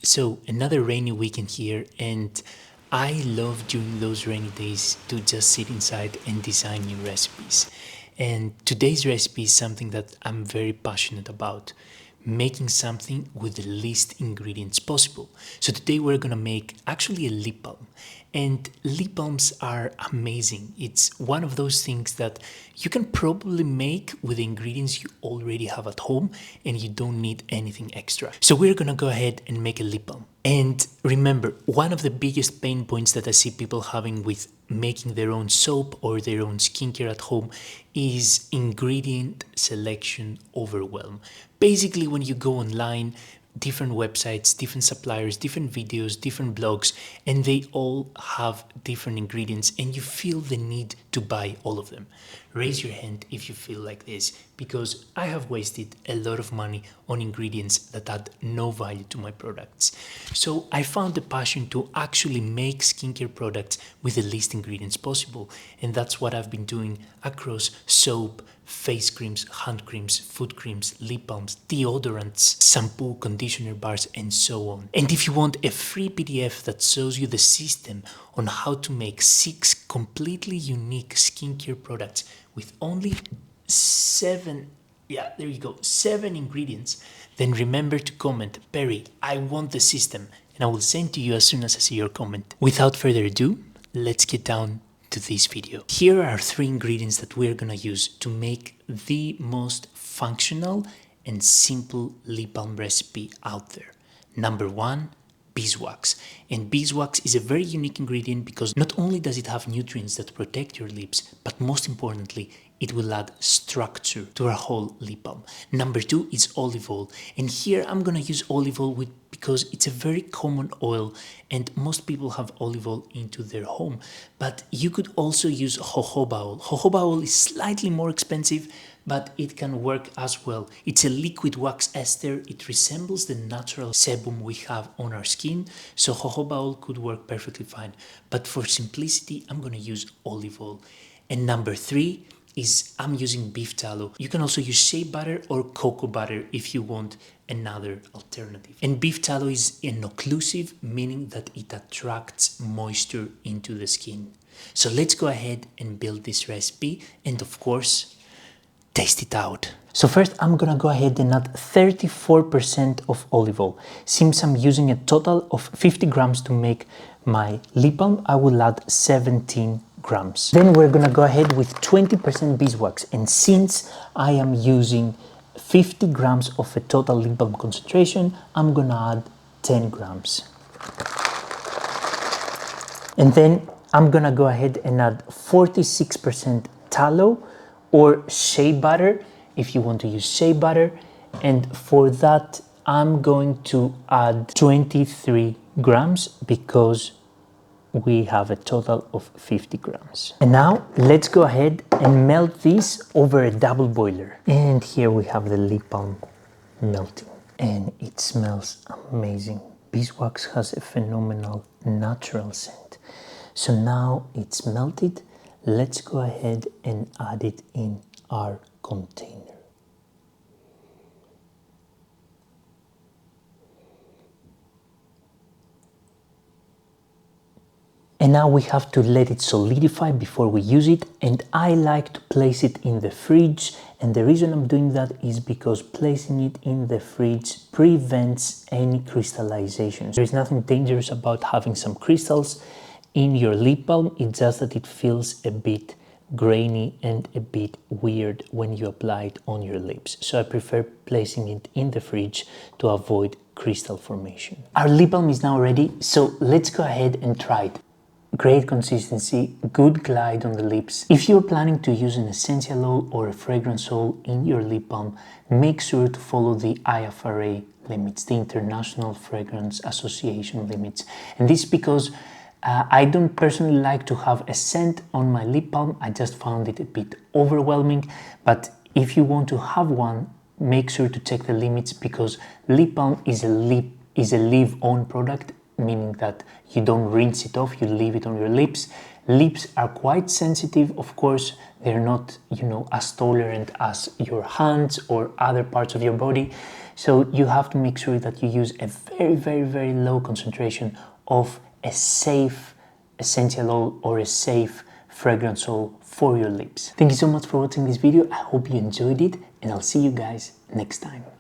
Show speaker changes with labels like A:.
A: So another rainy weekend here, and I love during those rainy days to just sit inside and design new recipes. And today's recipe is something that I'm very passionate about, making something with the least ingredients possible. So today we're gonna make actually a lip balm. And lip balms are amazing. It's one of those things that you can probably make with the ingredients you already have at home and you don't need anything extra. So we're gonna go ahead and make a lip balm. And remember, one of the biggest pain points that I see people having with making their own soap or their own skincare at home is ingredient selection overwhelm. Basically, when you go online, different websites, different suppliers, different videos, different blogs, and they all have different ingredients and you feel the need to buy all of them. Raise your hand if you feel like this, because I have wasted a lot of money on ingredients that add no value to my products. So I found the passion to actually make skincare products with the least ingredients possible, and that's what I've been doing across soap, face creams, hand creams, foot creams, lip balms, deodorants, shampoo, conditioner bars, and so on. And if you want a free PDF that shows you the system on how to make 6 completely unique skincare products with only 7 ingredients, then remember to comment, Perry, I want the system, and I will send to you as soon as I see your comment. Without further ado, let's get down to this video. Here are 3 ingredients that we're gonna use to make the most functional and simple lip balm recipe out there. Number 1, beeswax. And beeswax is a very unique ingredient because not only does it have nutrients that protect your lips, but most importantly, it will add structure to our whole lip balm. Number 2 is olive oil. And here I'm gonna use olive oil because it's a very common oil and most people have olive oil into their home. But you could also use jojoba oil. Jojoba oil is slightly more expensive, but it can work as well. It's a liquid wax ester. It resembles the natural sebum we have on our skin, so jojoba oil could work perfectly fine. But for simplicity, I'm gonna use olive oil. And number 3 is I'm using beef tallow. You can also use shea butter or cocoa butter if you want another alternative. And beef tallow is an-occlusive, meaning that it attracts moisture into the skin. So let's go ahead and build this recipe and of course, taste it out. So first I'm gonna go ahead and add 34% of olive oil. Since I'm using a total of 50 grams to make my lip balm, I will add 17 grams. Then we're gonna go ahead with 20% beeswax, and since I am using 50 grams of a total lip balm concentration, I'm gonna add 10 grams. And then I'm gonna go ahead and add 46% tallow or shea butter if you want to use shea butter, and for that I'm going to add 23 grams because we have a total of 50 grams. And now let's go ahead and melt this over a double boiler. And here we have the lip balm melting and it smells amazing. Beeswax has a phenomenal natural scent. So now it's melted. Let's go ahead and add it in our container. And now we have to let it solidify before we use it, and I like to place it in the fridge, and the reason I'm doing that is because placing it in the fridge prevents any crystallization. There is nothing dangerous about having some crystals in your lip balm, it's just that it feels a bit grainy and a bit weird when you apply it on your lips. So I prefer placing it in the fridge to avoid crystal formation. Our lip balm is now ready, so let's go ahead and try it. Great consistency, good glide on the lips. If you're planning to use an essential oil or a fragrance oil in your lip balm, make sure to follow the IFRA limits, the International Fragrance Association limits. And this is because I don't personally like to have a scent on my lip balm. I just found it a bit overwhelming, but if you want to have one, make sure to check the limits because lip balm is a leave-on product, meaning that you don't rinse it off, you leave it on your lips. Lips are quite sensitive, of course, they're not, as tolerant as your hands or other parts of your body. So you have to make sure that you use a very low concentration of a safe essential oil or a safe fragrance oil for your lips. Thank you so much for watching this video. I hope you enjoyed it, and I'll see you guys next time.